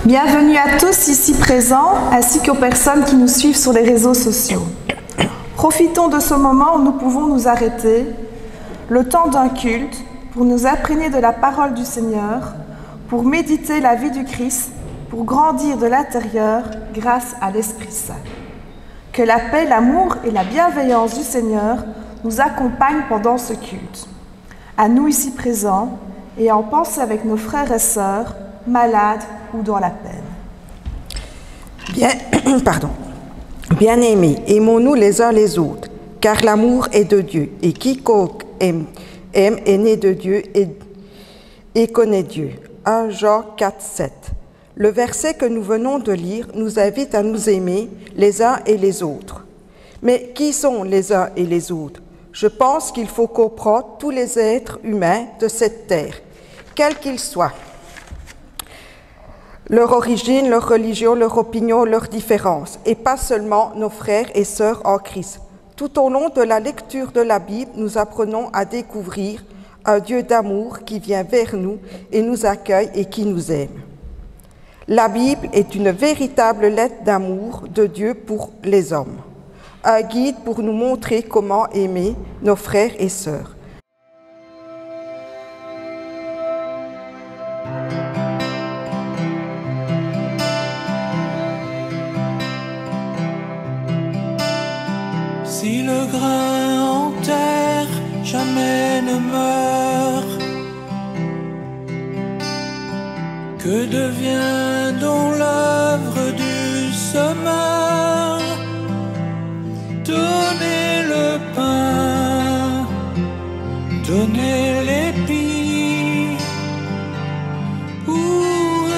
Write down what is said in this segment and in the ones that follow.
Bienvenue à tous ici présents, ainsi qu'aux personnes qui nous suivent sur les réseaux sociaux. Profitons de ce moment où nous pouvons nous arrêter, le temps d'un culte, pour nous imprégner de la parole du Seigneur, pour méditer la vie du Christ, pour grandir de l'intérieur grâce à l'Esprit Saint. Que la paix, l'amour et la bienveillance du Seigneur nous accompagnent pendant ce culte. À nous ici présents, et en pensée avec nos frères et sœurs, malades ou dans la peine. Bien-aimés, aimons-nous les uns les autres, car l'amour est de Dieu, et quiconque aime est né de Dieu et connaît Dieu. 1 Jean 4, 7. Le verset que nous venons de lire nous invite à nous aimer les uns et les autres. Mais qui sont les uns et les autres? Je pense qu'il faut comprendre tous les êtres humains de cette terre, quels qu'ils soient. Leur origine, leur religion, leur opinion, leurs différences, et pas seulement nos frères et sœurs en Christ. Tout au long de la lecture de la Bible, nous apprenons à découvrir un Dieu d'amour qui vient vers nous et nous accueille et qui nous aime. La Bible est une véritable lettre d'amour de Dieu pour les hommes, un guide pour nous montrer comment aimer nos frères et sœurs. Si le grain en terre jamais ne meurt, que devient donc l'œuvre du semeur? Donnez le pain, donnez l'épi, ou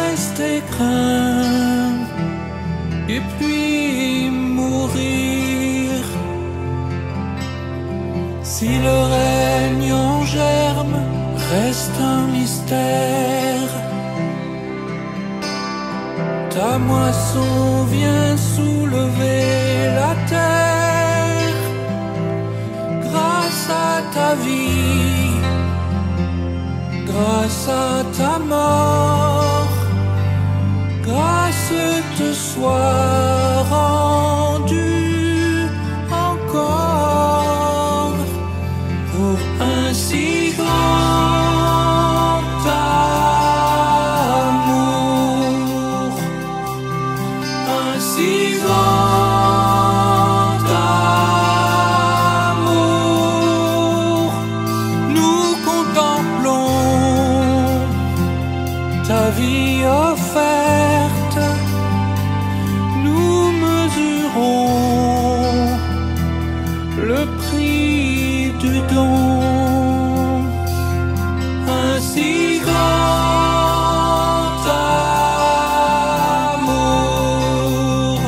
restez craint, et puis mourir. Si le règne en germe reste un mystère, ta moisson vient soulever la terre. Grâce à ta vie, grâce à ta mort, grâce te soit rendue encore pour un si grand amour, un si grand amour. Nous contemplons ta vie offerte, nous mesurons le prix du don. Un si grand amour,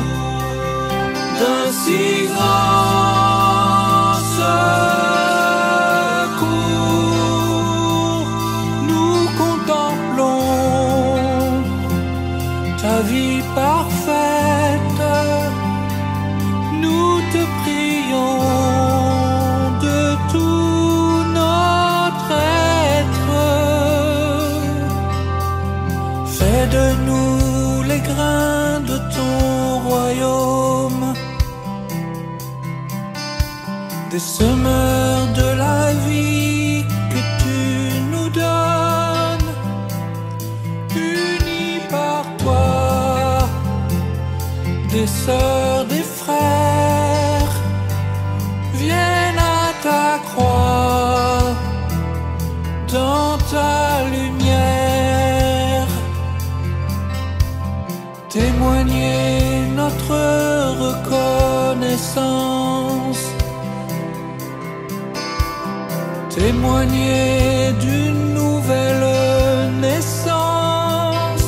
d'un si grand secours, nous contemplons ta vie parfaite, nous te prions de tout notre être. Fais de nous les grains de ton royaume, des semeurs de la vie que tu nous donnes, unis par toi, des sœurs, des frères, viennent à ta croix, dans ta lumière, témoigner notre reconnaissance, témoigner d'une nouvelle naissance,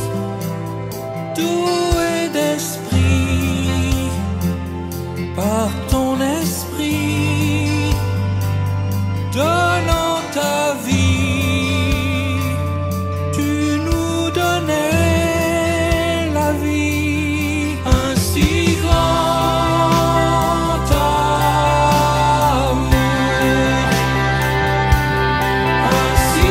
doué d'esprit, par ton esprit, donnant ta vie, tu nous donnais la vie. Un si grand amour, un si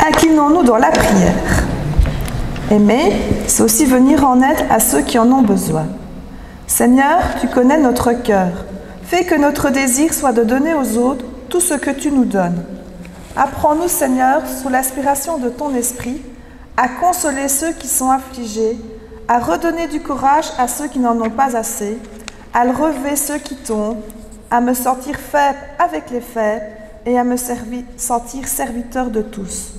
Inclinons-nous dans la prière. Aimer, c'est aussi venir en aide à ceux qui en ont besoin. Seigneur, tu connais notre cœur. Fais que notre désir soit de donner aux autres tout ce que tu nous donnes. Apprends-nous, Seigneur, sous l'inspiration de ton esprit, à consoler ceux qui sont affligés, à redonner du courage à ceux qui n'en ont pas assez, à relever ceux qui tombent, à me sentir faible avec les faibles et à me sentir serviteur de tous.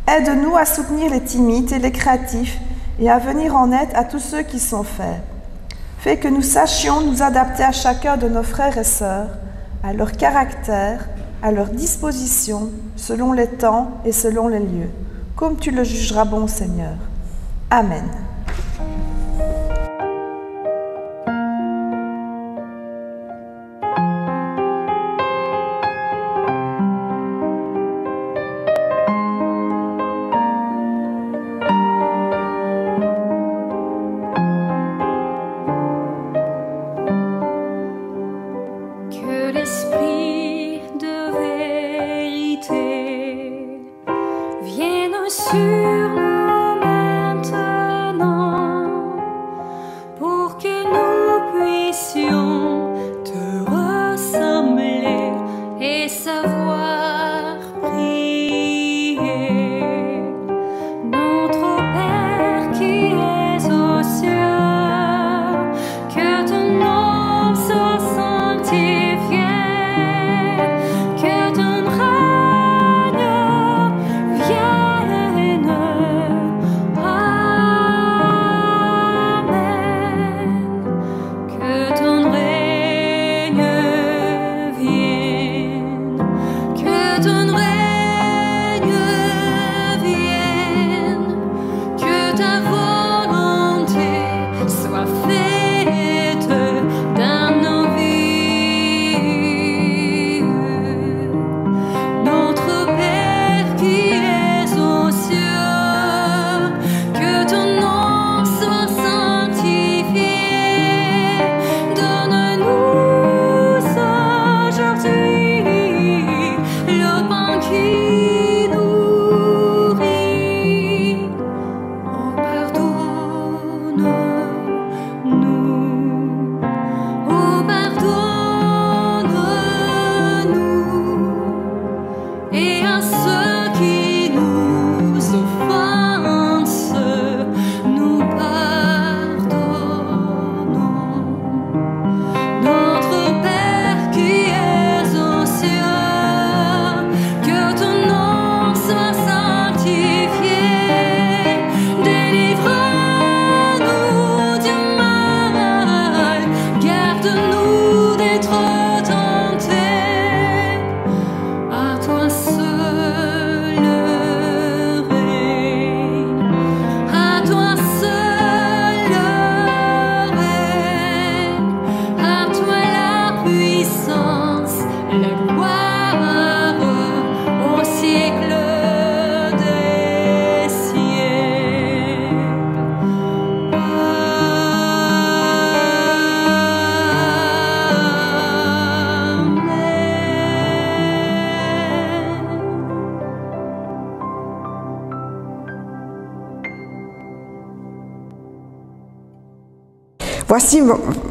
Aide-nous à soutenir les timides et les créatifs et à venir en aide à tous ceux qui sont faibles. Fais que nous sachions nous adapter à chacun de nos frères et sœurs, à leur caractère, à leur disposition, selon les temps et selon les lieux, comme tu le jugeras bon, Seigneur. Amen.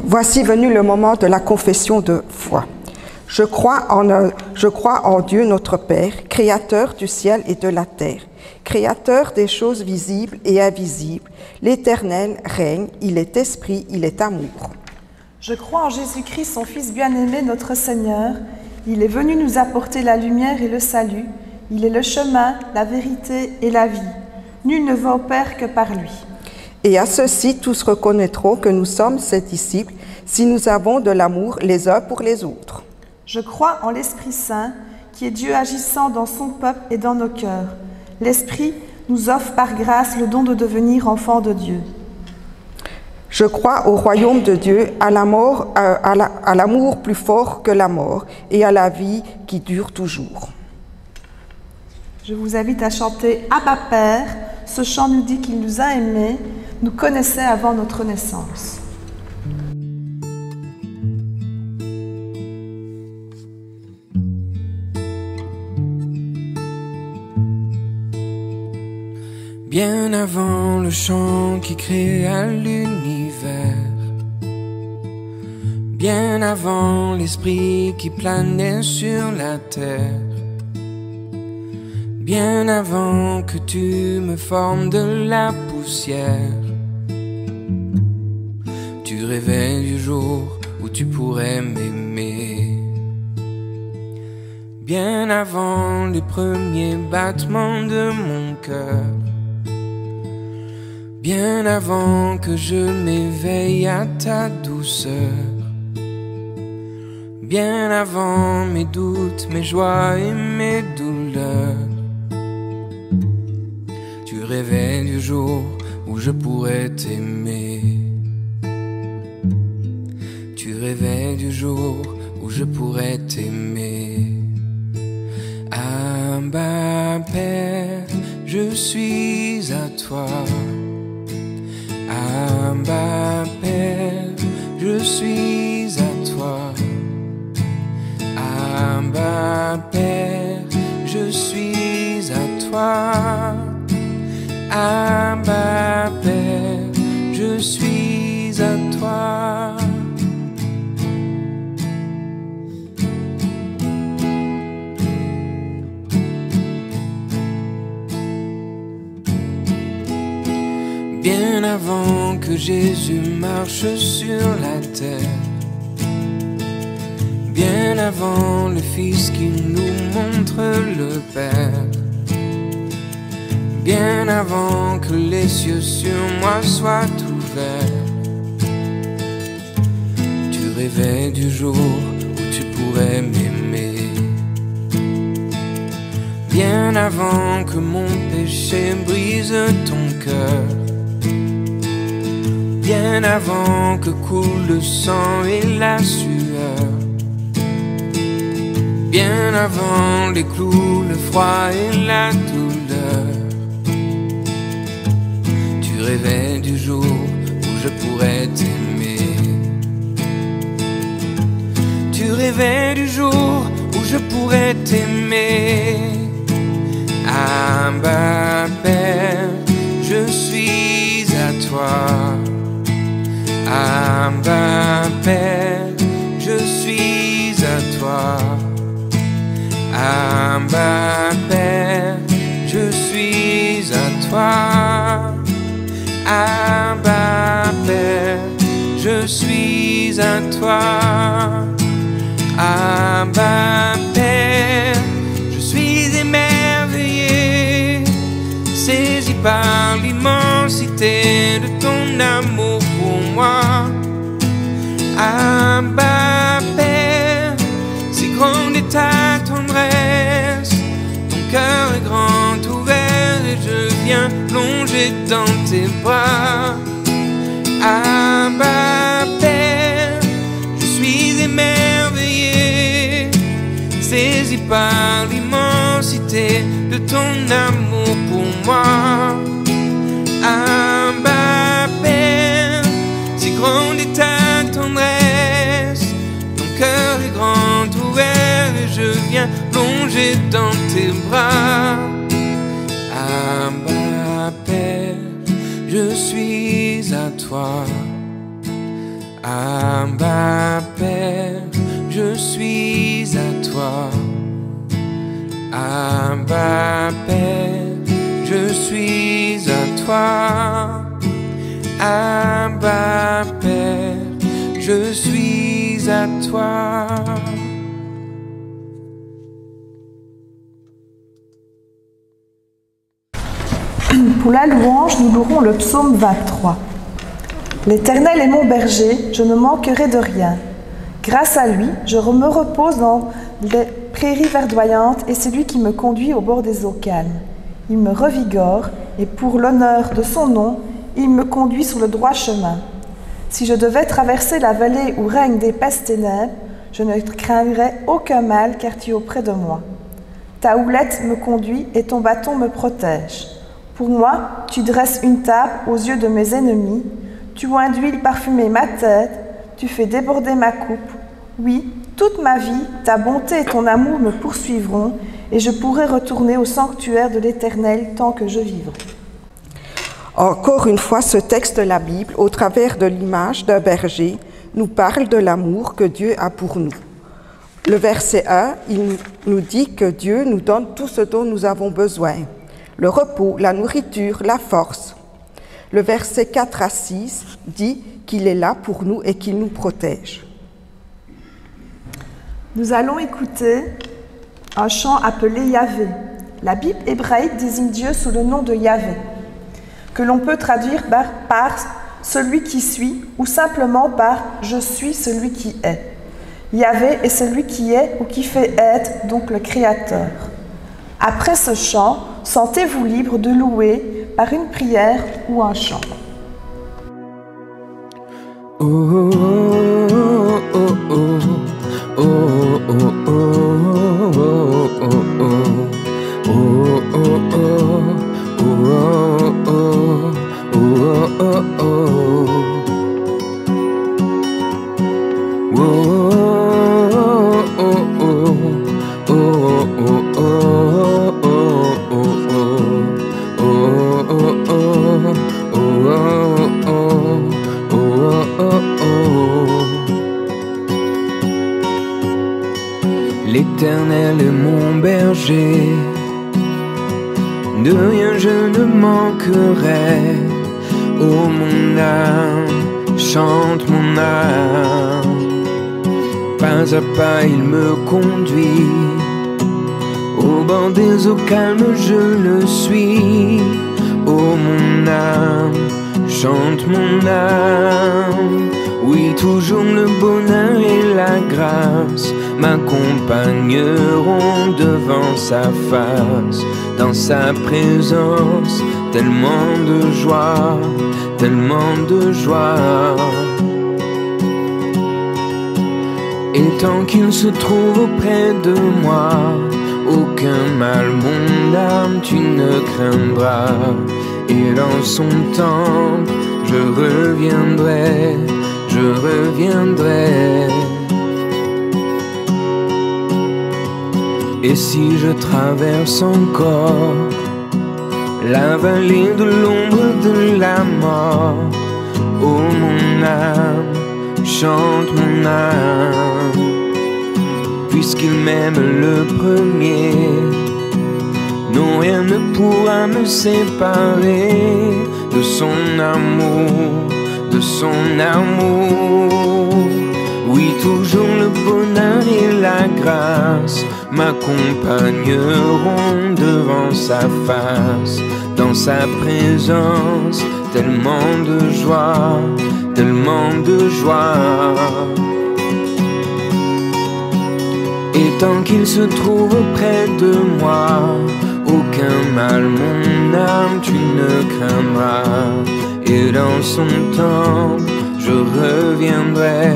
Voici venu le moment de la confession de foi. Je crois en Dieu notre Père, créateur du ciel et de la terre, créateur des choses visibles et invisibles. L'Éternel règne, il est esprit, il est amour. Je crois en Jésus-Christ, son Fils bien-aimé, notre Seigneur. Il est venu nous apporter la lumière et le salut. Il est le chemin, la vérité et la vie. Nul ne va au Père que par lui. Et à ceci, tous reconnaîtront que nous sommes ses disciples, si nous avons de l'amour les uns pour les autres. Je crois en l'Esprit Saint, qui est Dieu agissant dans son peuple et dans nos cœurs. L'Esprit nous offre par grâce le don de devenir enfants de Dieu. Je crois au royaume de Dieu, à l'amour plus fort que la mort, et à la vie qui dure toujours. Je vous invite à chanter « Abba Père ». Ce chant nous dit qu'il nous a aimés, nous connaissait avant notre naissance. bien avant le chant qui créa l'univers, bien avant l'esprit qui planait sur la terre, bien avant que tu me formes de la poussière. Tu rêvais du jour où tu pourrais m'aimer, bien avant les premiers battements de mon cœur, bien avant que je m'éveille à ta douceur, bien avant mes doutes, mes joies et mes douleurs. Tu rêvais du jour où je pourrais t'aimer, tu rêvais du jour où je pourrais t'aimer. Abba Père, je suis à toi. Abba Père, je suis à toi. Abba Père, je suis à toi. Abba Père, je suis à toi. Bien avant que Jésus marche sur la terre, bien avant le Fils qui nous montre le Père, bien avant que les cieux sur moi soient ouverts, tu rêvais du jour où tu pourrais m'aimer, bien avant que mon péché brise ton cœur, bien avant que coule le sang et la sueur, bien avant les clous, le froid et la douleur. Tu rêvais du jour où je pourrais t'aimer, tu rêvais du jour où je pourrais t'aimer. Abba Père, je suis à toi. Abba Père, je suis à toi. Abba Père, je suis à toi. Abba Père, je suis à toi. Abba Père, je suis émerveillé, saisi par l'immensité de ton amour pour moi. Abba Père, si grande est ta tendresse, ton cœur est grand ouvert et je viens plonger dans tes bras. Abba Père, je suis émerveillé, saisi par l'immensité de ton amour pour moi. Abba Père, si grande est ta tendresse, ton cœur est grand ouvert et je viens plonger dans tes bras. Abba Père, je suis à toi. Abba Père, je suis à toi. Abba Père, je suis à toi. Abba Père, je suis à toi. Pour la louange, nous louerons le psaume 23. L'Éternel est mon berger, je ne manquerai de rien. Grâce à lui, je me repose dans les prairies verdoyantes et c'est lui qui me conduit au bord des eaux calmes. Il me revigore et pour l'honneur de son nom, il me conduit sur le droit chemin. Si je devais traverser la vallée où règnent d'épaisses ténèbres, je ne craindrais aucun mal car tu es auprès de moi. Ta houlette me conduit et ton bâton me protège. Pour moi, tu dresses une table aux yeux de mes ennemis, tu oins d'huile parfumée ma tête, tu fais déborder ma coupe. Oui, toute ma vie, ta bonté et ton amour me poursuivront, et je pourrai retourner au sanctuaire de l'Éternel tant que je vivrai. Encore une fois, ce texte de la Bible, au travers de l'image d'un berger, nous parle de l'amour que Dieu a pour nous. Le verset 1, il nous dit que Dieu nous donne tout ce dont nous avons besoin. Le repos, la nourriture, la force. Le verset 4 à 6 dit qu'il est là pour nous et qu'il nous protège. Nous allons écouter un chant appelé Yahvé. La Bible hébraïque désigne Dieu sous le nom de Yahvé, que l'on peut traduire par celui qui suit ou simplement par je suis celui qui est. Yahvé est celui qui est ou qui fait être, donc le Créateur. Après ce chant, sentez-vous libre de louer par une prière ou un chant. Oh, oh, oh, oh, oh, oh, oh, oh, L'Éternel est mon berger, de rien je ne manquerai. Oh mon âme, chante mon âme, pas à pas il me conduit, au bord des eaux calmes je le suis. Oh mon âme, chante mon âme, oui toujours le bonheur et la grâce m'accompagneront devant sa face. Dans sa présence, tellement de joie, tellement de joie. Et tant qu'il se trouve auprès de moi, aucun mal mon âme tu ne craindras. Et dans son temple, je reviendrai, je reviendrai. Et si je traverse encore la vallée de l'ombre de la mort, oh mon âme, chante mon âme, puisqu'il m'aime le premier, non rien ne pourra me séparer de son amour, de son amour. Oui, toujours le bonheur et la grâce m'accompagneront devant sa face. Dans sa présence, tellement de joie, tellement de joie. Et tant qu'il se trouve auprès de moi, aucun mal mon âme tu ne craindras. Et dans son temple, je reviendrai,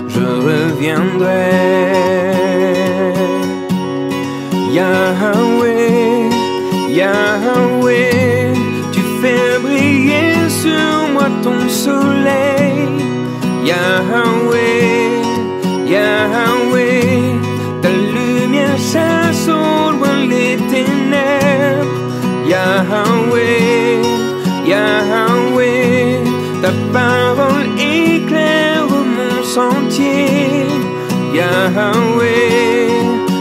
je reviendrai. Yahweh, Yahweh, tu fais briller sur moi ton soleil. Yahweh, Yahweh, ta lumière chasse au loin les ténèbres. Yahweh, Yahweh, ta parole éclaire mon sentier. Yahweh,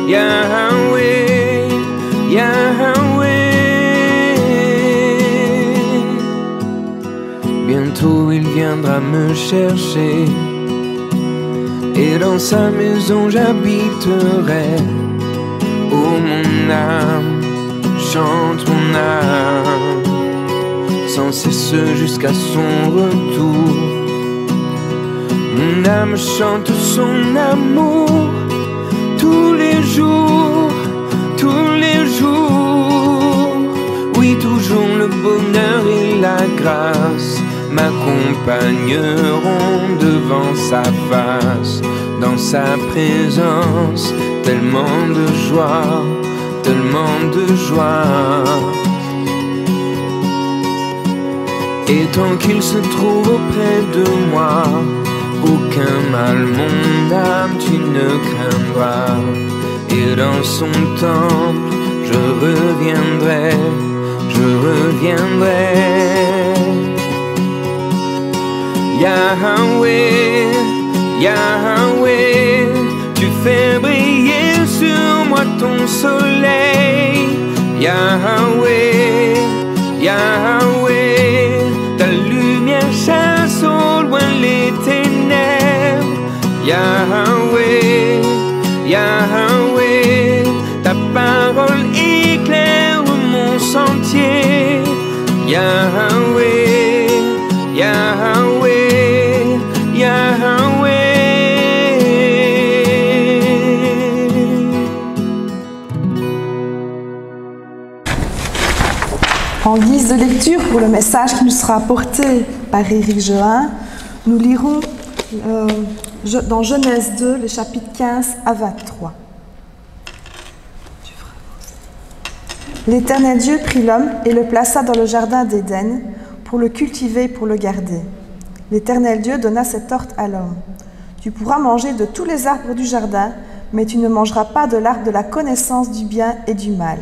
Yahweh, Yahweh. Bientôt il viendra me chercher, et dans sa maison j'habiterai. Oh mon âme, chante mon âme, sans cesse jusqu'à son retour. Mon âme chante son amour tous les jours, tous les jours. Oui, toujours le bonheur et la grâce m'accompagneront devant sa face. Dans sa présence, tellement de joie, tellement de joie. Et tant qu'il se trouve auprès de moi, aucun mal mon âme tu ne craindras. Et dans son temple, je reviendrai, je reviendrai. Yahweh, Yahweh, tu fais briller sur moi ton soleil. Yahweh, Yahweh, ta lumière chasse au loin les ténèbres. Yahweh, Yahweh, ta parole éclaire mon sentier. Yahweh, Yahweh, Yahweh. En guise de lecture pour le message qui nous sera apporté par Éric Jehan, nous lirons dans Genèse 2, les chapitres 15 à 23. L'Éternel Dieu prit l'homme et le plaça dans le jardin d'Éden pour le cultiver et pour le garder. L'Éternel Dieu donna cet ordre à l'homme. Tu pourras manger de tous les arbres du jardin, mais tu ne mangeras pas de l'arbre de la connaissance du bien et du mal,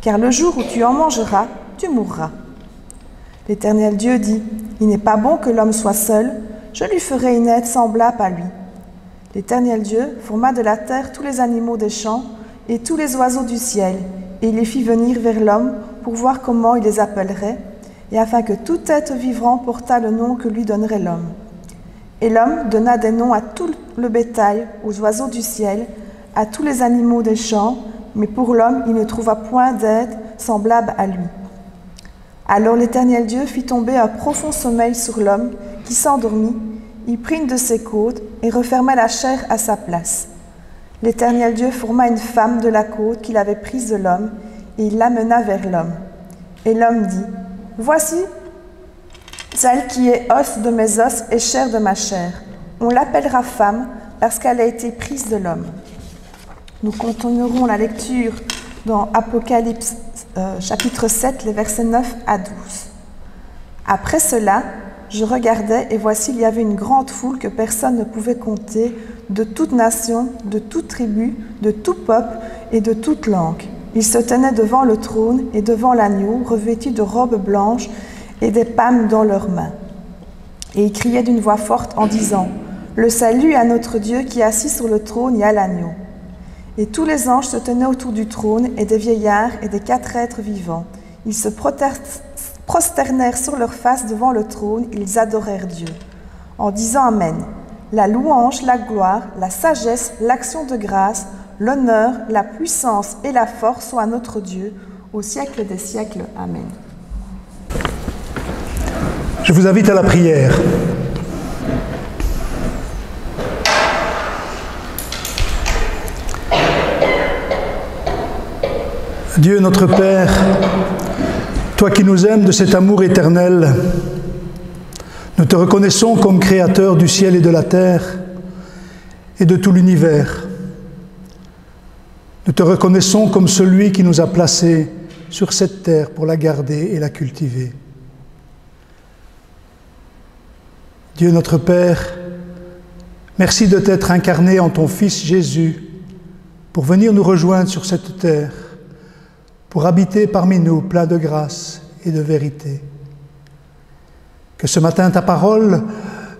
car le jour où tu en mangeras, tu mourras. L'Éternel Dieu dit, il n'est pas bon que l'homme soit seul, je lui ferai une aide semblable à lui. L'Éternel Dieu forma de la terre tous les animaux des champs et tous les oiseaux du ciel, et il les fit venir vers l'homme pour voir comment il les appellerait, et afin que tout être vivant portât le nom que lui donnerait l'homme. Et l'homme donna des noms à tout le bétail, aux oiseaux du ciel, à tous les animaux des champs, mais pour l'homme il ne trouva point d'aide semblable à lui. Alors l'Éternel Dieu fit tomber un profond sommeil sur l'homme, qui s'endormit, il prit une de ses côtes et referma la chair à sa place. L'Éternel Dieu forma une femme de la côte qu'il avait prise de l'homme, et il l'amena vers l'homme. Et l'homme dit, « Voici celle qui est os de mes os et chair de ma chair. On l'appellera femme, parce qu'elle a été prise de l'homme. » Nous continuerons la lecture dans Apocalypse chapitre 7, les versets 9 à 12. Après cela, je regardais et voici il y avait une grande foule que personne ne pouvait compter, de toute nation, de toute tribu, de tout peuple et de toute langue. Ils se tenaient devant le trône et devant l'agneau, revêtus de robes blanches et des palmes dans leurs mains. Et ils criaient d'une voix forte en disant, « Le salut à notre Dieu qui est assis sur le trône et à l'agneau. » Et tous les anges se tenaient autour du trône, et des vieillards et des 4 êtres vivants. Ils se prosternèrent sur leur face devant le trône, et ils adorèrent Dieu, en disant Amen. La louange, la gloire, la sagesse, l'action de grâce, l'honneur, la puissance et la force soient à notre Dieu, au siècle des siècles. Amen. Je vous invite à la prière. Dieu notre Père, toi qui nous aimes de cet amour éternel, nous te reconnaissons comme créateur du ciel et de la terre et de tout l'univers. Nous te reconnaissons comme celui qui nous a placés sur cette terre pour la garder et la cultiver. Dieu notre Père, merci de t'être incarné en ton Fils Jésus pour venir nous rejoindre sur cette terre, pour habiter parmi nous plein de grâce et de vérité. Que ce matin ta parole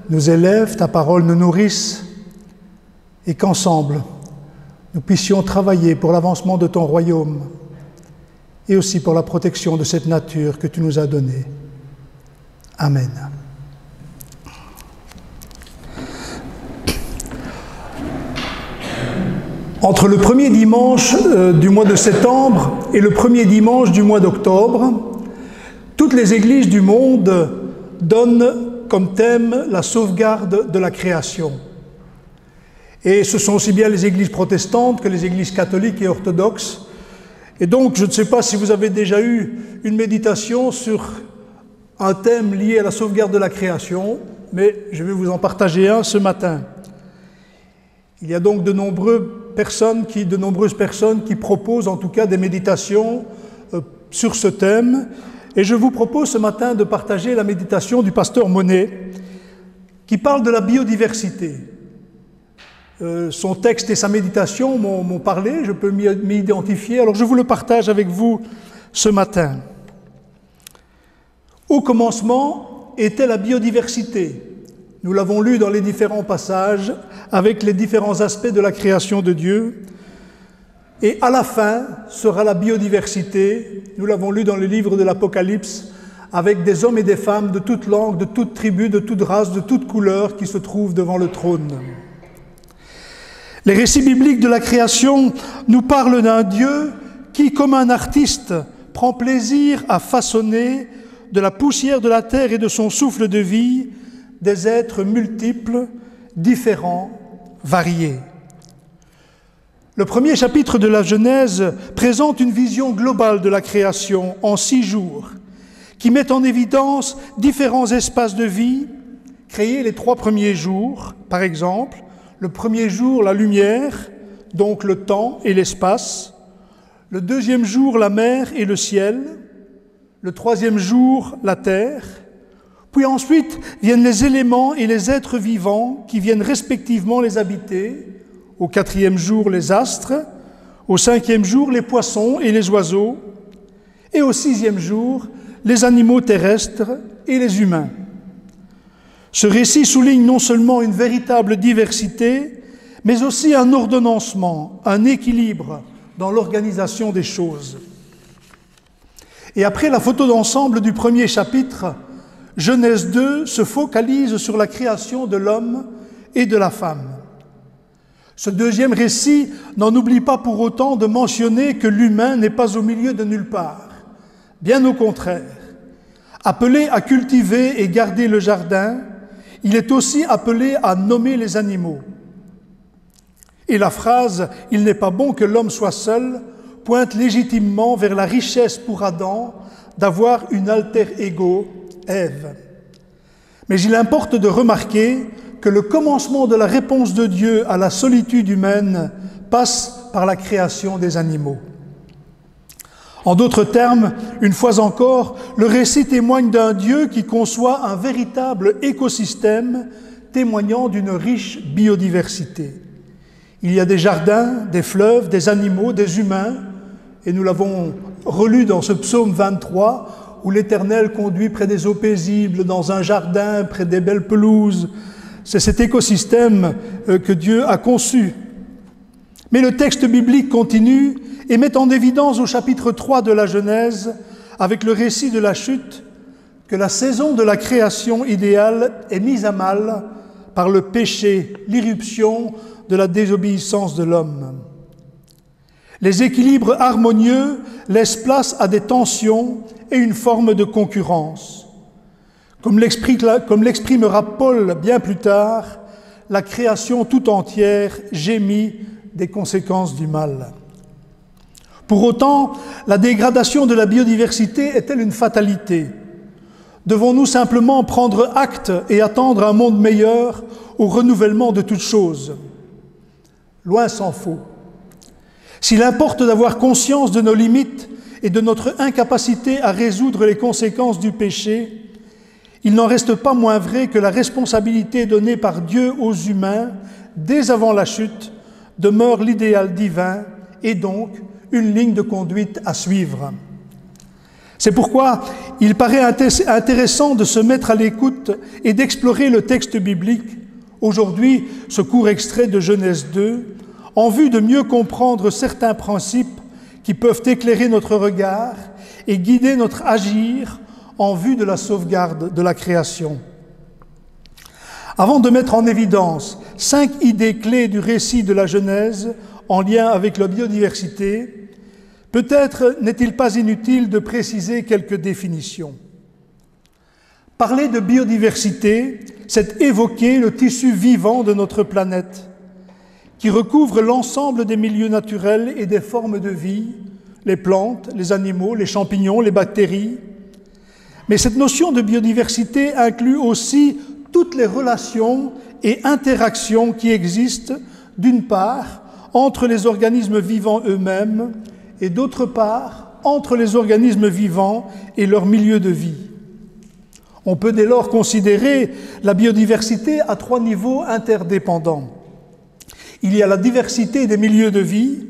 nous élève, ta parole nous nourrisse, et qu'ensemble nous puissions travailler pour l'avancement de ton royaume et aussi pour la protection de cette nature que tu nous as donnée. Amen. Entre le premier dimanche du mois de septembre et le premier dimanche du mois d'octobre, toutes les églises du monde donnent comme thème la sauvegarde de la création. Et ce sont aussi bien les églises protestantes que les églises catholiques et orthodoxes. Et donc, je ne sais pas si vous avez déjà eu une méditation sur un thème lié à la sauvegarde de la création, mais je vais vous en partager un ce matin. Il y a donc de nombreuses personnes qui proposent en tout cas des méditations sur ce thème. Et je vous propose ce matin de partager la méditation du pasteur Monet qui parle de la biodiversité. Son texte et sa méditation m'ont parlé, je peux m'y identifier, alors je vous le partage avec vous ce matin. Au commencement était la biodiversité. Nous l'avons lu dans les différents passages avec les différents aspects de la création de Dieu. Et à la fin sera la biodiversité. Nous l'avons lu dans le livre de l'Apocalypse avec des hommes et des femmes de toute langue, de toute tribu, de toute race, de toute couleur qui se trouvent devant le trône. Les récits bibliques de la création nous parlent d'un Dieu qui, comme un artiste, prend plaisir à façonner de la poussière de la terre et de son souffle de vie des êtres multiples, différents, variés. Le premier chapitre de la Genèse présente une vision globale de la création en 6 jours, qui met en évidence différents espaces de vie créés les 3 premiers jours, par exemple. Le premier jour, la lumière, donc le temps et l'espace. Le deuxième jour, la mer et le ciel. Le troisième jour, la terre. Puis ensuite viennent les éléments et les êtres vivants qui viennent respectivement les habiter. Au 4e jour, les astres. Au 5e jour, les poissons et les oiseaux. Et au 6e jour, les animaux terrestres et les humains. Ce récit souligne non seulement une véritable diversité, mais aussi un ordonnancement, un équilibre dans l'organisation des choses. Et après la photo d'ensemble du premier chapitre, Genèse 2 se focalise sur la création de l'homme et de la femme. Ce deuxième récit n'en oublie pas pour autant de mentionner que l'humain n'est pas au milieu de nulle part. Bien au contraire, appelé à cultiver et garder le jardin, il est aussi appelé à nommer les animaux. Et la phrase « Il n'est pas bon que l'homme soit seul » pointe légitimement vers la richesse pour Adam d'avoir une alter ego, Ève. Mais il importe de remarquer que le commencement de la réponse de Dieu à la solitude humaine passe par la création des animaux. En d'autres termes, une fois encore, le récit témoigne d'un Dieu qui conçoit un véritable écosystème témoignant d'une riche biodiversité. Il y a des jardins, des fleuves, des animaux, des humains, et nous l'avons relu dans ce psaume 23, où l'Éternel conduit près des eaux paisibles, dans un jardin, près des belles pelouses. C'est cet écosystème que Dieu a conçu. Mais le texte biblique continue et met en évidence au chapitre 3 de la Genèse, avec le récit de la chute, que la saison de la création idéale est mise à mal par le péché, l'irruption de la désobéissance de l'homme. Les équilibres harmonieux laissent place à des tensions et une forme de concurrence. Comme l'exprimera Paul bien plus tard, la création tout entière gémit des conséquences du mal. Pour autant, la dégradation de la biodiversité est-elle une fatalité ? Devons-nous simplement prendre acte et attendre un monde meilleur au renouvellement de toutes choses ? Loin s'en faut. S'il importe d'avoir conscience de nos limites et de notre incapacité à résoudre les conséquences du péché, il n'en reste pas moins vrai que la responsabilité donnée par Dieu aux humains, dès avant la chute, demeure l'idéal divin et donc une ligne de conduite à suivre. C'est pourquoi il paraît intéressant de se mettre à l'écoute et d'explorer le texte biblique, aujourd'hui ce court extrait de Genèse 2, en vue de mieux comprendre certains principes qui peuvent éclairer notre regard et guider notre agir en vue de la sauvegarde de la création. Avant de mettre en évidence 5 idées clés du récit de la Genèse en lien avec la biodiversité, peut-être n'est-il pas inutile de préciser quelques définitions. Parler de biodiversité, c'est évoquer le tissu vivant de notre planète, qui recouvre l'ensemble des milieux naturels et des formes de vie, les plantes, les animaux, les champignons, les bactéries. Mais cette notion de biodiversité inclut aussi toutes les relations et interactions qui existent, d'une part, entre les organismes vivants eux-mêmes, et d'autre part, entre les organismes vivants et leur milieu de vie. On peut dès lors considérer la biodiversité à 3 niveaux interdépendants. Il y a la diversité des milieux de vie,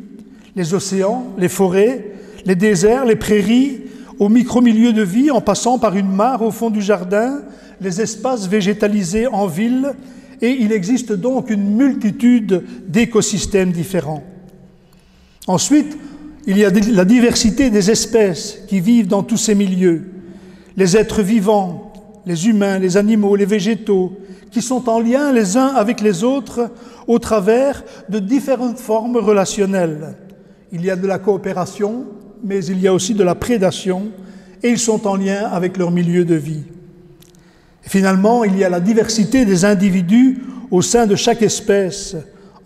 les océans, les forêts, les déserts, les prairies, au micro-milieu de vie en passant par une mare au fond du jardin, les espaces végétalisés en ville, et il existe donc une multitude d'écosystèmes différents. Ensuite, il y a la diversité des espèces qui vivent dans tous ces milieux, les êtres vivants, les humains, les animaux, les végétaux, qui sont en lien les uns avec les autres au travers de différentes formes relationnelles. Il y a de la coopération, mais il y a aussi de la prédation, et ils sont en lien avec leur milieu de vie. Et finalement, il y a la diversité des individus au sein de chaque espèce.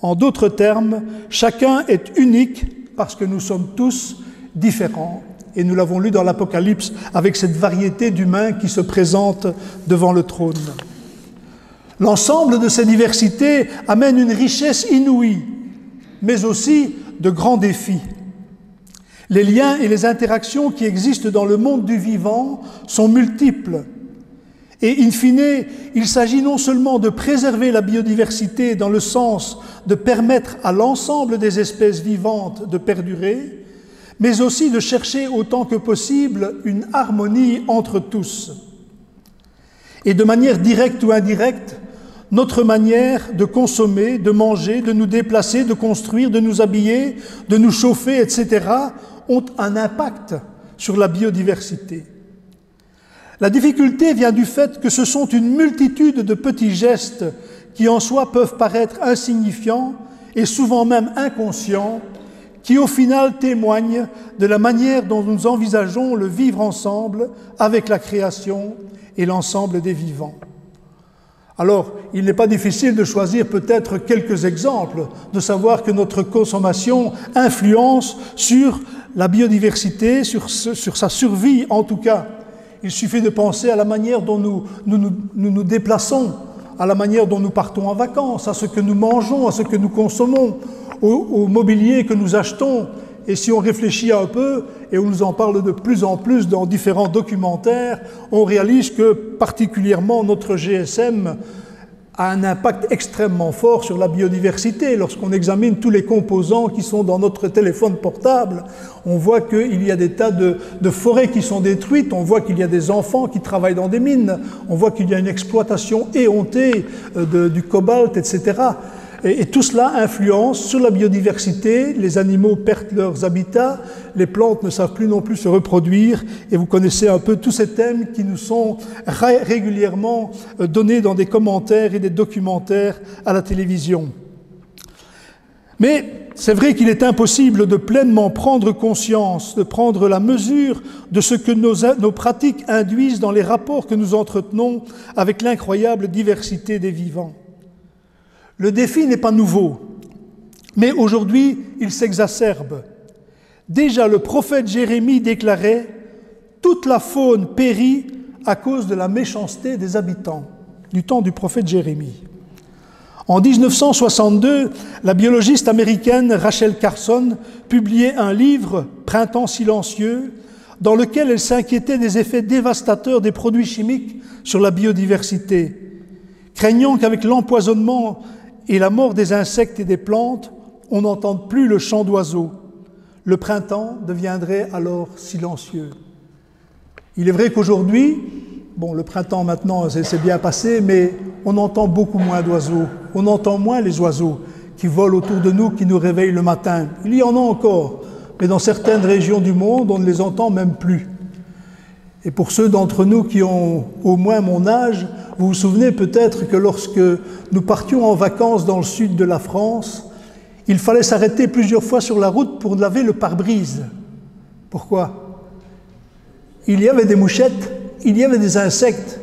En d'autres termes, chacun est unique parce que nous sommes tous différents. Et nous l'avons lu dans l'Apocalypse avec cette variété d'humains qui se présentent devant le trône. L'ensemble de ces diversités amène une richesse inouïe, mais aussi de grands défis. Les liens et les interactions qui existent dans le monde du vivant sont multiples. Et in fine, il s'agit non seulement de préserver la biodiversité dans le sens de permettre à l'ensemble des espèces vivantes de perdurer, mais aussi de chercher autant que possible une harmonie entre tous. Et de manière directe ou indirecte, notre manière de consommer, de manger, de nous déplacer, de construire, de nous habiller, de nous chauffer, etc., ont un impact sur la biodiversité. La difficulté vient du fait que ce sont une multitude de petits gestes qui en soi peuvent paraître insignifiants et souvent même inconscients, qui au final témoignent de la manière dont nous envisageons le vivre ensemble avec la création et l'ensemble des vivants. Alors, il n'est pas difficile de choisir peut-être quelques exemples, de savoir que notre consommation influence sur la biodiversité, sur sa survie en tout cas. Il suffit de penser à la manière dont nous déplaçons, à la manière dont nous partons en vacances, à ce que nous mangeons, à ce que nous consommons, au mobilier que nous achetons. Et si on réfléchit un peu, et on nous en parle de plus en plus dans différents documentaires, on réalise que particulièrement notre GSM a un impact extrêmement fort sur la biodiversité. Lorsqu'on examine tous les composants qui sont dans notre téléphone portable, on voit qu'il y a des tas de forêts qui sont détruites, on voit qu'il y a des enfants qui travaillent dans des mines, on voit qu'il y a une exploitation éhontée du cobalt, etc. Et tout cela influence sur la biodiversité, les animaux perdent leurs habitats, les plantes ne savent plus non plus se reproduire, et vous connaissez un peu tous ces thèmes qui nous sont régulièrement donnés dans des commentaires et des documentaires à la télévision. Mais c'est vrai qu'il est impossible de pleinement prendre conscience, de prendre la mesure de ce que nos pratiques induisent dans les rapports que nous entretenons avec l'incroyable diversité des vivants. Le défi n'est pas nouveau, mais aujourd'hui, il s'exacerbe. Déjà, le prophète Jérémie déclarait « Toute la faune périt à cause de la méchanceté des habitants » du temps du prophète Jérémie. En 1962, la biologiste américaine Rachel Carson publiait un livre « Printemps silencieux » dans lequel elle s'inquiétait des effets dévastateurs des produits chimiques sur la biodiversité, craignant qu'avec l'empoisonnement et la mort des insectes et des plantes, on n'entende plus le chant d'oiseaux. Le printemps deviendrait alors silencieux. Il est vrai qu'aujourd'hui, le printemps maintenant c'est bien passé, mais on entend beaucoup moins d'oiseaux. On entend moins les oiseaux qui volent autour de nous, qui nous réveillent le matin. Il y en a encore, mais dans certaines régions du monde, on ne les entend même plus. Et pour ceux d'entre nous qui ont au moins mon âge, vous vous souvenez peut-être que lorsque nous partions en vacances dans le sud de la France, il fallait s'arrêter plusieurs fois sur la route pour laver le pare-brise. Pourquoi? Il y avait des mouchettes, il y avait des insectes.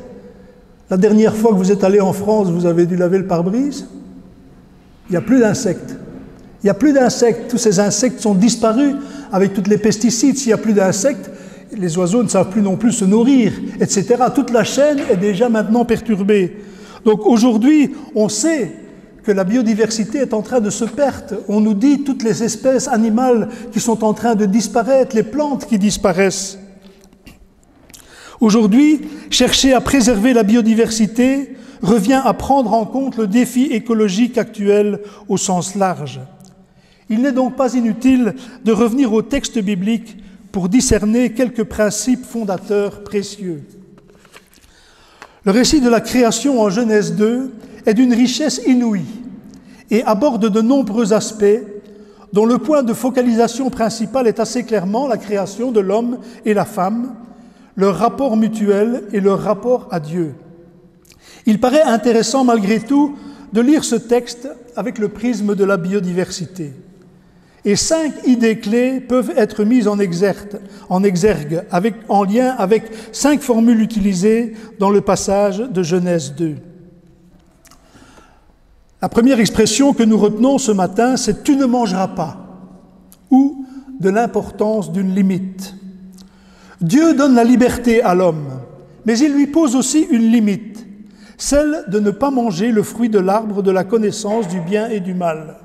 La dernière fois que vous êtes allé en France, vous avez dû laver le pare-brise. Il n'y a plus d'insectes. Il n'y a plus d'insectes. Tous ces insectes sont disparus avec tous les pesticides. S'il n'y a plus d'insectes, les oiseaux ne savent plus non plus se nourrir, etc. Toute la chaîne est déjà maintenant perturbée. Donc aujourd'hui, on sait que la biodiversité est en train de se perdre. On nous dit toutes les espèces animales qui sont en train de disparaître, les plantes qui disparaissent. Aujourd'hui, chercher à préserver la biodiversité revient à prendre en compte le défi écologique actuel au sens large. Il n'est donc pas inutile de revenir au texte biblique pour discerner quelques principes fondateurs précieux. Le récit de la création en Genèse 2 est d'une richesse inouïe et aborde de nombreux aspects dont le point de focalisation principal est assez clairement la création de l'homme et la femme, leur rapport mutuel et leur rapport à Dieu. Il paraît intéressant malgré tout de lire ce texte avec le prisme de la biodiversité. Et 5 idées clés peuvent être mises en exergue en lien avec 5 formules utilisées dans le passage de Genèse 2. La première expression que nous retenons ce matin, c'est « tu ne mangeras pas » ou de l'importance d'une limite. Dieu donne la liberté à l'homme, mais il lui pose aussi une limite, celle de ne pas manger le fruit de l'arbre de la connaissance du bien et du mal.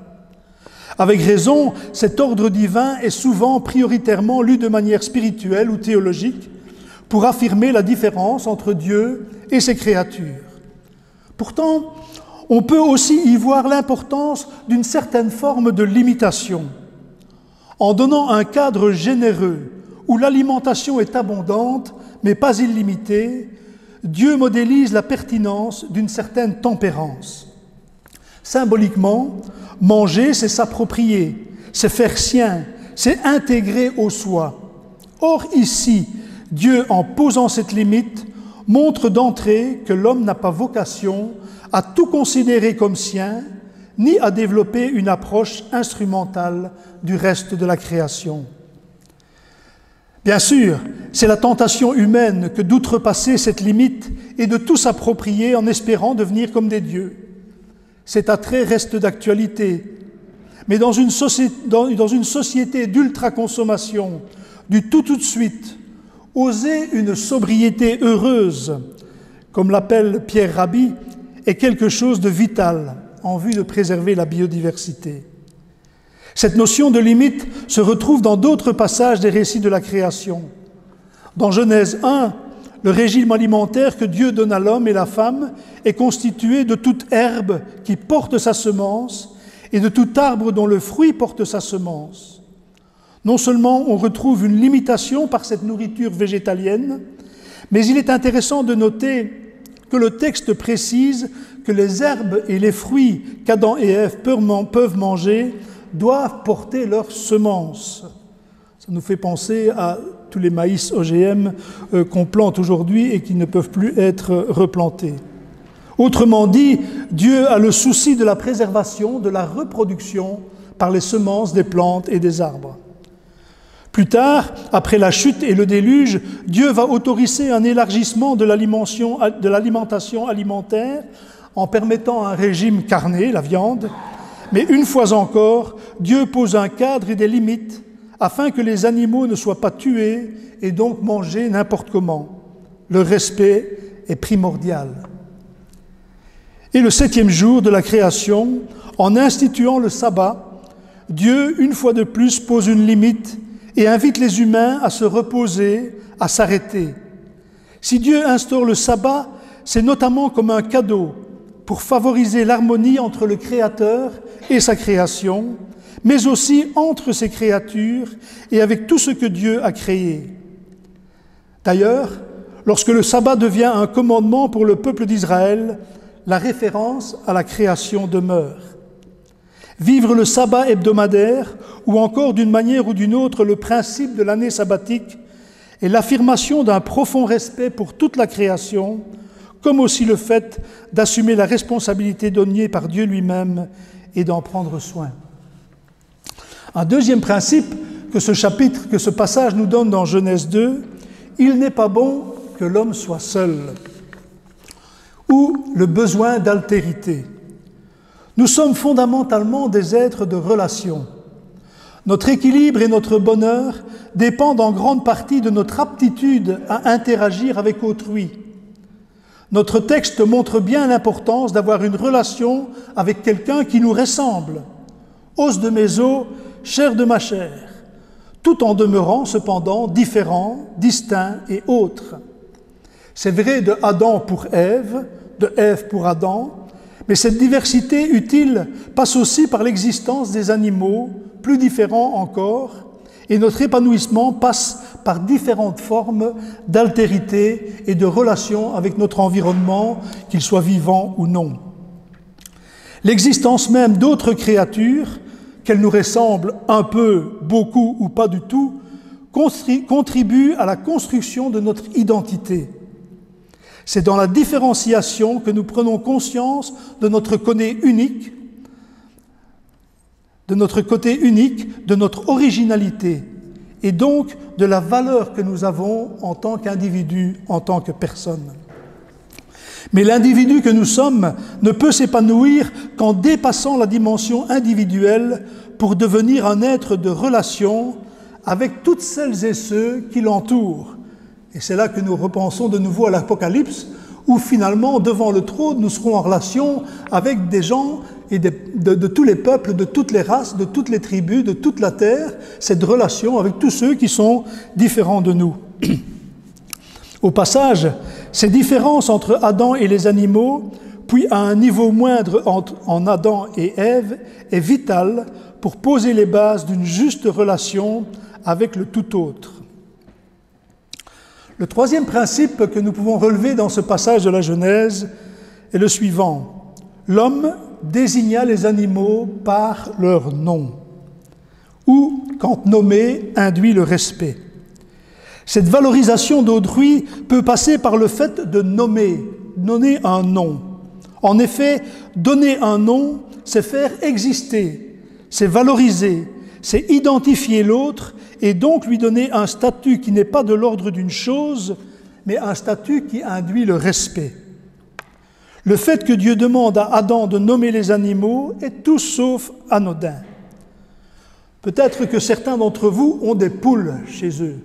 Avec raison, cet ordre divin est souvent prioritairement lu de manière spirituelle ou théologique pour affirmer la différence entre Dieu et ses créatures. Pourtant, on peut aussi y voir l'importance d'une certaine forme de limitation. En donnant un cadre généreux où l'alimentation est abondante mais pas illimitée, Dieu modélise la pertinence d'une certaine tempérance. Symboliquement, manger, c'est s'approprier, c'est faire sien, c'est intégrer au soi. Or ici, Dieu, en posant cette limite, montre d'entrée que l'homme n'a pas vocation à tout considérer comme sien, ni à développer une approche instrumentale du reste de la création. Bien sûr, c'est la tentation humaine que d'outrepasser cette limite et de tout s'approprier en espérant devenir comme des dieux. Cet attrait reste d'actualité, mais dans une société d'ultra-consommation, du tout de suite, oser une sobriété heureuse, comme l'appelle Pierre Rabhi, est quelque chose de vital en vue de préserver la biodiversité. Cette notion de limite se retrouve dans d'autres passages des récits de la création. Dans Genèse 1, le régime alimentaire que Dieu donne à l'homme et la femme est constitué de toute herbe qui porte sa semence et de tout arbre dont le fruit porte sa semence. Non seulement on retrouve une limitation par cette nourriture végétalienne, mais il est intéressant de noter que le texte précise que les herbes et les fruits qu'Adam et Ève peuvent manger doivent porter leur semence. Ça nous fait penser à tous les maïs OGM qu'on plante aujourd'hui et qui ne peuvent plus être replantés. Autrement dit, Dieu a le souci de la préservation, de la reproduction par les semences des plantes et des arbres. Plus tard, après la chute et le déluge, Dieu va autoriser un élargissement de l'alimentation alimentaire en permettant un régime carné, la viande, mais une fois encore, Dieu pose un cadre et des limites afin que les animaux ne soient pas tués et donc mangés n'importe comment. Le respect est primordial. Et le 7e jour de la création, en instituant le sabbat, Dieu, une fois de plus, pose une limite et invite les humains à se reposer, à s'arrêter. Si Dieu instaure le sabbat, c'est notamment comme un cadeau pour favoriser l'harmonie entre le Créateur et sa création, mais aussi entre ses créatures et avec tout ce que Dieu a créé. D'ailleurs, lorsque le sabbat devient un commandement pour le peuple d'Israël, la référence à la création demeure. Vivre le sabbat hebdomadaire, ou encore d'une manière ou d'une autre le principe de l'année sabbatique, est l'affirmation d'un profond respect pour toute la création, comme aussi le fait d'assumer la responsabilité donnée par Dieu lui-même et d'en prendre soin. Un deuxième principe que ce passage nous donne dans Genèse 2, il n'est pas bon que l'homme soit seul, ou le besoin d'altérité. Nous sommes fondamentalement des êtres de relation. Notre équilibre et notre bonheur dépendent en grande partie de notre aptitude à interagir avec autrui. Notre texte montre bien l'importance d'avoir une relation avec quelqu'un qui nous ressemble, os de mes os, chair de ma chair, tout en demeurant cependant différents, distincts et autres. C'est vrai de Adam pour Ève, de Ève pour Adam, mais cette diversité utile passe aussi par l'existence des animaux, plus différents encore, et notre épanouissement passe par différentes formes d'altérité et de relation avec notre environnement, qu'il soit vivant ou non. L'existence même d'autres créatures, qu'elles nous ressemblent un peu, beaucoup ou pas du tout, contribue à la construction de notre identité. C'est dans la différenciation que nous prenons conscience de notre côté unique, de notre originalité, et donc de la valeur que nous avons en tant qu'individu, en tant que personne. Mais l'individu que nous sommes ne peut s'épanouir qu'en dépassant la dimension individuelle pour devenir un être de relation avec toutes celles et ceux qui l'entourent. Et c'est là que nous repensons de nouveau à l'Apocalypse, où finalement, devant le trône, nous serons en relation avec des gens et de tous les peuples, de toutes les races, de toutes les tribus, de toute la terre, cette relation avec tous ceux qui sont différents de nous. Au passage, ces différences entre Adam et les animaux, puis à un niveau moindre en Adam et Ève, est vitale pour poser les bases d'une juste relation avec le tout autre. Le troisième principe que nous pouvons relever dans ce passage de la Genèse est le suivant. L'homme désigna les animaux par leur nom, ou, quand nommé, induit le respect. Cette valorisation d'autrui peut passer par le fait de donner un nom. En effet, donner un nom, c'est faire exister, c'est valoriser, c'est identifier l'autre et donc lui donner un statut qui n'est pas de l'ordre d'une chose, mais un statut qui induit le respect. Le fait que Dieu demande à Adam de nommer les animaux est tout sauf anodin. Peut-être que certains d'entre vous ont des poules chez eux.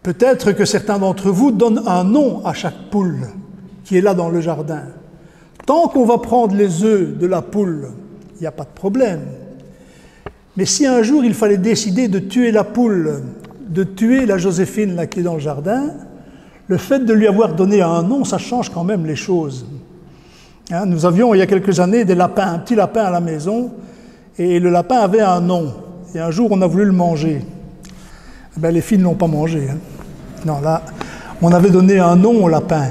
Peut-être que certains d'entre vous donnent un nom à chaque poule qui est là dans le jardin. Tant qu'on va prendre les œufs de la poule, il n'y a pas de problème. Mais si un jour il fallait décider de tuer la poule, de tuer la Joséphine là, qui est dans le jardin, le fait de lui avoir donné un nom, ça change quand même les choses. Hein, nous avions il y a quelques années des lapins, un petit lapin à la maison, et le lapin avait un nom. Et un jour on a voulu le manger. Ben, les filles ne l'ont pas mangé. Hein. Non, là, on avait donné un nom au lapin.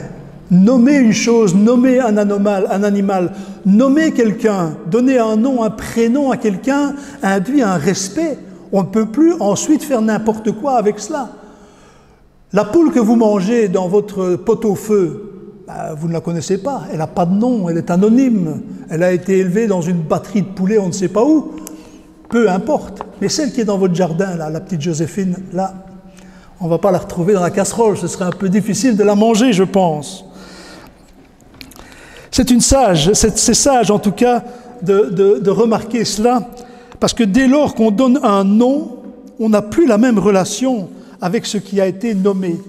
Nommer une chose, nommer un animal, nommer quelqu'un, donner un nom, un prénom à quelqu'un, induit un respect. On ne peut plus ensuite faire n'importe quoi avec cela. La poule que vous mangez dans votre pot-au-feu, ben, vous ne la connaissez pas. Elle n'a pas de nom, elle est anonyme. Elle a été élevée dans une batterie de poulets, on ne sait pas où. Peu importe. Mais celle qui est dans votre jardin, là, la petite Joséphine, là, on ne va pas la retrouver dans la casserole. Ce serait un peu difficile de la manger, je pense. C'est sage en tout cas de remarquer cela, parce que dès lors qu'on donne un nom, on n'a plus la même relation avec ce qui a été nommé.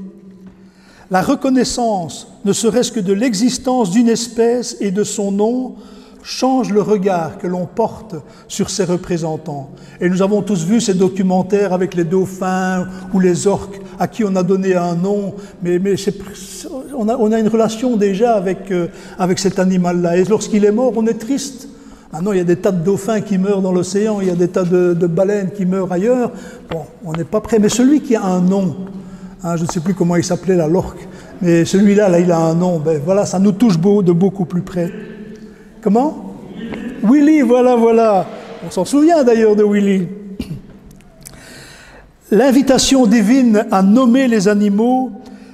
La reconnaissance, ne serait-ce que de l'existence d'une espèce et de son nom, change le regard que l'on porte sur ses représentants. Et nous avons tous vu ces documentaires avec les dauphins ou les orques à qui on a donné un nom, mais on a une relation déjà avec cet animal-là. Et lorsqu'il est mort, on est triste. Maintenant, il y a des tas de dauphins qui meurent dans l'océan, il y a des tas de baleines qui meurent ailleurs. Bon, on n'est pas prêt. Mais celui qui a un nom, hein, je ne sais plus comment il s'appelait, la l'orque, mais celui-là, là, il a un nom. Ben voilà, ça nous touche de beaucoup plus près. Comment ? Willy, voilà. On s'en souvient d'ailleurs de Willy. L'invitation divine à nommer les animaux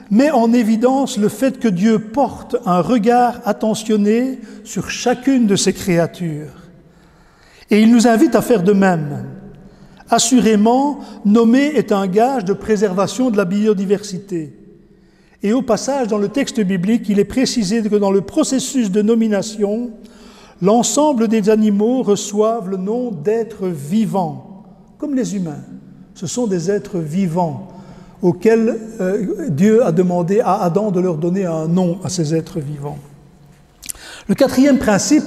met en évidence le fait que Dieu porte un regard attentionné sur chacune de ses créatures. Et il nous invite à faire de même. Assurément, nommer est un gage de préservation de la biodiversité. Et au passage, dans le texte biblique, il est précisé que dans le processus de nomination, l'ensemble des animaux reçoivent le nom d'êtres vivants, comme les humains. Ce sont des êtres vivants auxquels Dieu a demandé à Adam de leur donner un nom à ces êtres vivants. Le quatrième principe,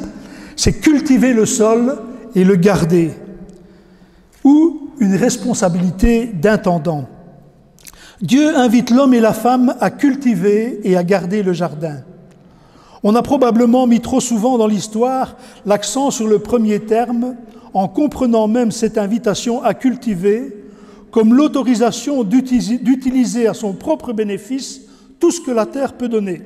c'est cultiver le sol et le garder, ou une responsabilité d'intendant. Dieu invite l'homme et la femme à cultiver et à garder le jardin. On a probablement mis trop souvent dans l'histoire l'accent sur le premier terme, en comprenant même cette invitation à cultiver comme l'autorisation d'utiliser à son propre bénéfice tout ce que la terre peut donner.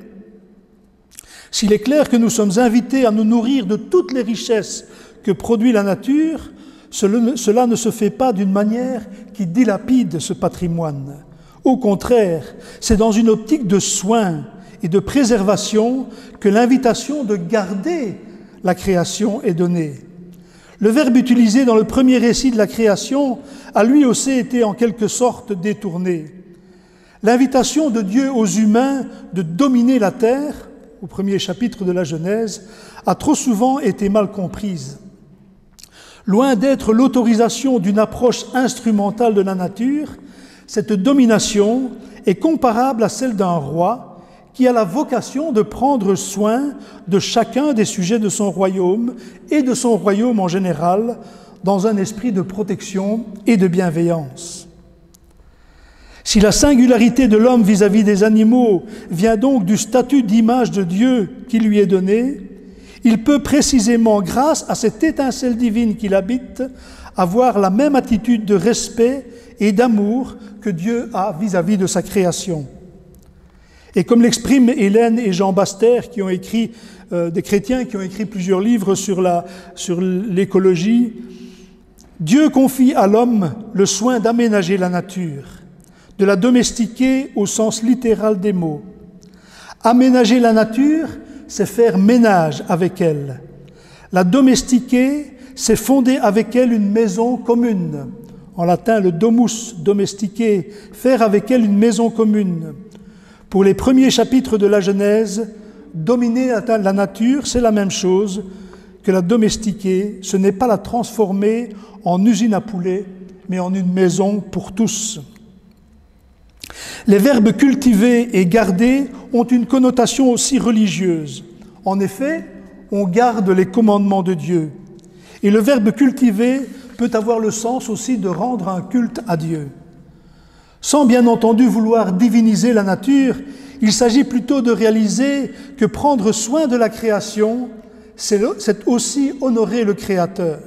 S'il est clair que nous sommes invités à nous nourrir de toutes les richesses que produit la nature, cela ne se fait pas d'une manière qui dilapide ce patrimoine. Au contraire, c'est dans une optique de soin et de préservation que l'invitation de garder la création est donnée. Le verbe utilisé dans le premier récit de la création a lui aussi été en quelque sorte détourné. L'invitation de Dieu aux humains de dominer la terre, au premier chapitre de la Genèse, a trop souvent été mal comprise. Loin d'être l'autorisation d'une approche instrumentale de la nature, cette domination est comparable à celle d'un roi qui a la vocation de prendre soin de chacun des sujets de son royaume et de son royaume en général, dans un esprit de protection et de bienveillance. Si la singularité de l'homme vis-à-vis des animaux vient donc du statut d'image de Dieu qui lui est donné, il peut précisément, grâce à cette étincelle divine qui l'habite, avoir la même attitude de respect et d'amour que Dieu a vis-à-vis de sa création. Et comme l'expriment Hélène et Jean Baster, qui ont écrit, des chrétiens qui ont écrit plusieurs livres sur l'écologie, Dieu confie à l'homme le soin d'aménager la nature, de la domestiquer au sens littéral des mots. Aménager la nature, c'est faire ménage avec elle. La domestiquer, c'est fonder avec elle une maison commune. En latin, le domus, domestiquer, faire avec elle une maison commune. Pour les premiers chapitres de la Genèse, dominer la nature, c'est la même chose que la domestiquer. Ce n'est pas la transformer en usine à poulet, mais en une maison pour tous. Les verbes cultiver et garder ont une connotation aussi religieuse. En effet, on garde les commandements de Dieu. Et le verbe cultiver peut avoir le sens aussi de rendre un culte à Dieu. Sans bien entendu vouloir diviniser la nature, il s'agit plutôt de réaliser que prendre soin de la création, c'est aussi honorer le Créateur.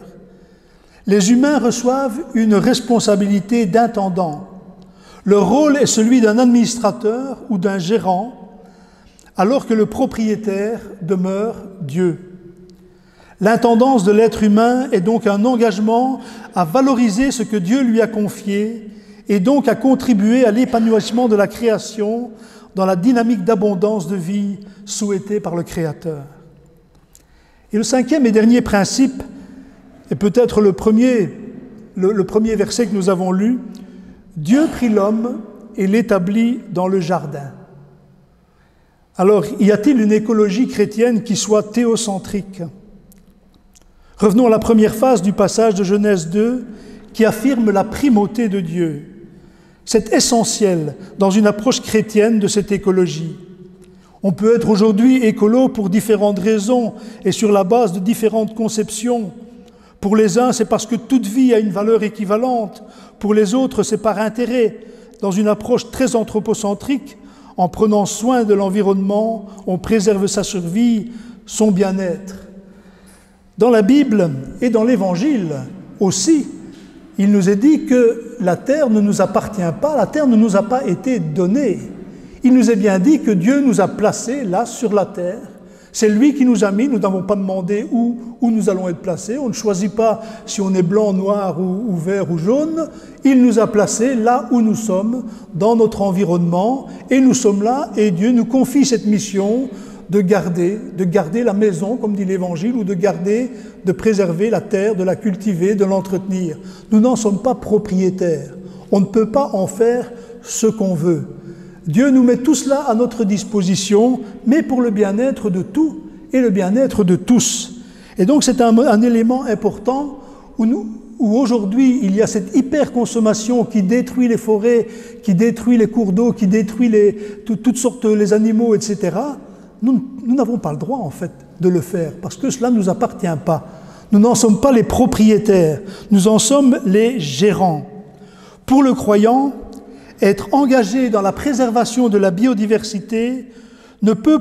Les humains reçoivent une responsabilité d'intendant. Leur rôle est celui d'un administrateur ou d'un gérant, alors que le propriétaire demeure Dieu. L'intendance de l'être humain est donc un engagement à valoriser ce que Dieu lui a confié et donc à contribuer à l'épanouissement de la création dans la dynamique d'abondance de vie souhaitée par le Créateur. Et le cinquième et dernier principe est peut-être le premier verset que nous avons lu. Dieu prit l'homme et l'établit dans le jardin. Alors, y a-t-il une écologie chrétienne qui soit théocentrique ? Revenons à la première phase du passage de Genèse 2 qui affirme la primauté de Dieu. C'est essentiel dans une approche chrétienne de cette écologie. On peut être aujourd'hui écolo pour différentes raisons et sur la base de différentes conceptions. Pour les uns, c'est parce que toute vie a une valeur équivalente. Pour les autres, c'est par intérêt. Dans une approche très anthropocentrique, en prenant soin de l'environnement, on préserve sa survie, son bien-être. Dans la Bible et dans l'Évangile aussi, il nous est dit que la terre ne nous appartient pas, la terre ne nous a pas été donnée. Il nous est bien dit que Dieu nous a placés là sur la terre. C'est lui qui nous a mis, nous n'avons pas demandé où nous allons être placés. On ne choisit pas si on est blanc, noir ou vert ou jaune. Il nous a placés là où nous sommes, dans notre environnement, et nous sommes là, et Dieu nous confie cette mission de garder la maison, comme dit l'Évangile, ou de préserver la terre, de la cultiver, de l'entretenir. Nous n'en sommes pas propriétaires. On ne peut pas en faire ce qu'on veut. Dieu nous met tout cela à notre disposition, mais pour le bien-être de tout et le bien-être de tous. Et donc c'est un élément important où aujourd'hui il y a cette hyperconsommation qui détruit les forêts, qui détruit les cours d'eau, qui détruit toutes sortes les animaux, etc. Nous n'avons pas le droit en fait de le faire parce que cela ne nous appartient pas. Nous n'en sommes pas les propriétaires, nous en sommes les gérants. Pour le croyant, être engagé dans la préservation de la biodiversité ne peut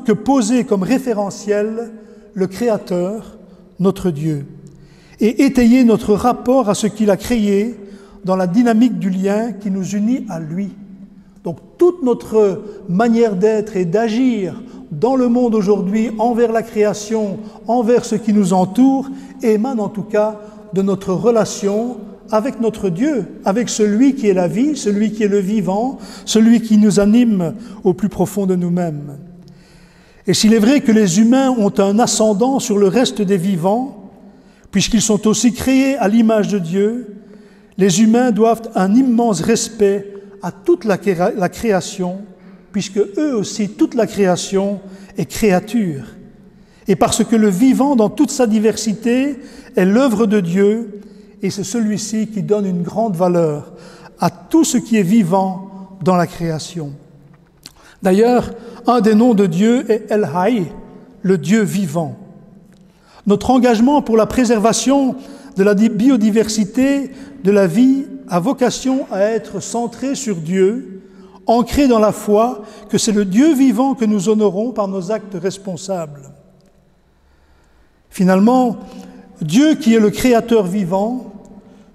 que poser comme référentiel le Créateur, notre Dieu, et étayer notre rapport à ce qu'il a créé dans la dynamique du lien qui nous unit à lui. Donc toute notre manière d'être et d'agir dans le monde aujourd'hui, envers la création, envers ce qui nous entoure, émane en tout cas de notre relation avec notre Dieu, avec celui qui est la vie, celui qui est le vivant, celui qui nous anime au plus profond de nous-mêmes. Et s'il est vrai que les humains ont un ascendant sur le reste des vivants, puisqu'ils sont aussi créés à l'image de Dieu, les humains doivent un immense respect à toute la création, puisque eux aussi, toute la création est créature. Et parce que le vivant, dans toute sa diversité, est l'œuvre de Dieu, et c'est celui-ci qui donne une grande valeur à tout ce qui est vivant dans la création. D'ailleurs, un des noms de Dieu est El Hayy, le Dieu vivant. Notre engagement pour la préservation de la biodiversité de la vie a vocation à être centré sur Dieu, ancré dans la foi que c'est le Dieu vivant que nous honorons par nos actes responsables. Finalement, Dieu qui est le Créateur vivant,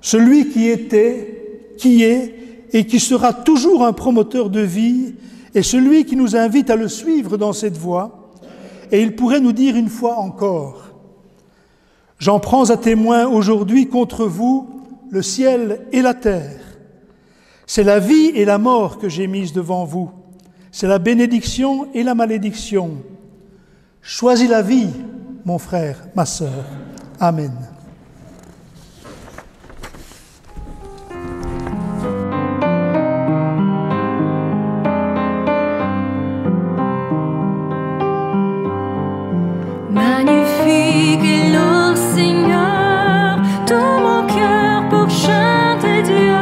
celui qui était, qui est et qui sera toujours un promoteur de vie, est celui qui nous invite à le suivre dans cette voie, et il pourrait nous dire une fois encore: « J'en prends à témoin aujourd'hui contre vous le ciel et la terre. C'est la vie et la mort que j'ai mises devant vous. C'est la bénédiction et la malédiction. Choisis la vie, mon frère, ma sœur. Amen. » Magnifique est le Seigneur, tout mon cœur pour chanter Dieu.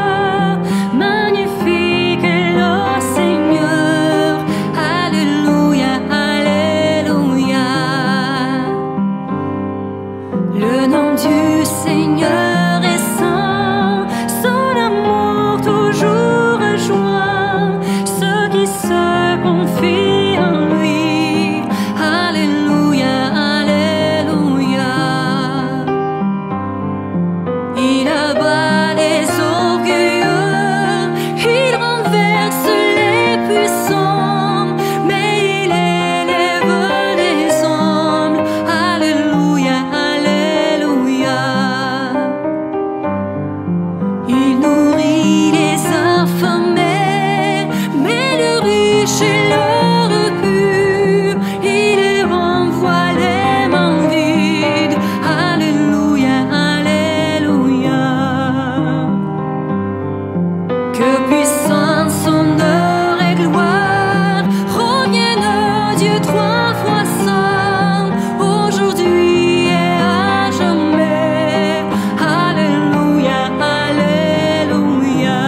Magnifique est le Seigneur, alléluia, alléluia. Le nom du Seigneur est saint, son amour toujours rejoint ceux qui se confient en lui. Alléluia. Il abat les orgueilleux, il renverse les puissants, mais il élève les hommes. Alléluia, alléluia. Il nourrit les affamés, mais le riche et le repu, il les renvoie les mains vides. Alléluia, alléluia. Que puissance, honneur et gloire reviennent à Dieu trois fois saint, aujourd'hui et à jamais. Alléluia, alléluia.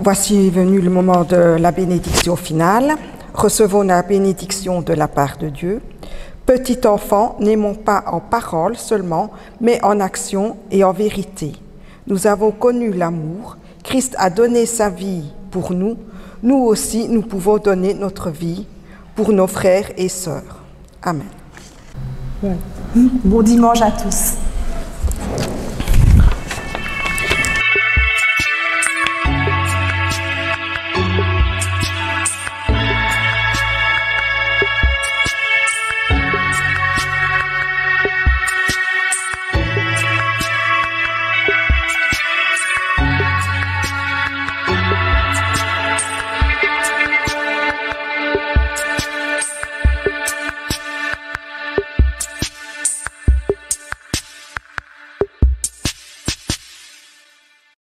Voici venu le moment de la bénédiction finale. Recevons la bénédiction de la part de Dieu. Petit enfant, n'aimons pas en parole seulement, mais en action et en vérité. Nous avons connu l'amour. Christ a donné sa vie pour nous. Nous aussi, nous pouvons donner notre vie pour nos frères et sœurs. Amen. Bon dimanche à tous.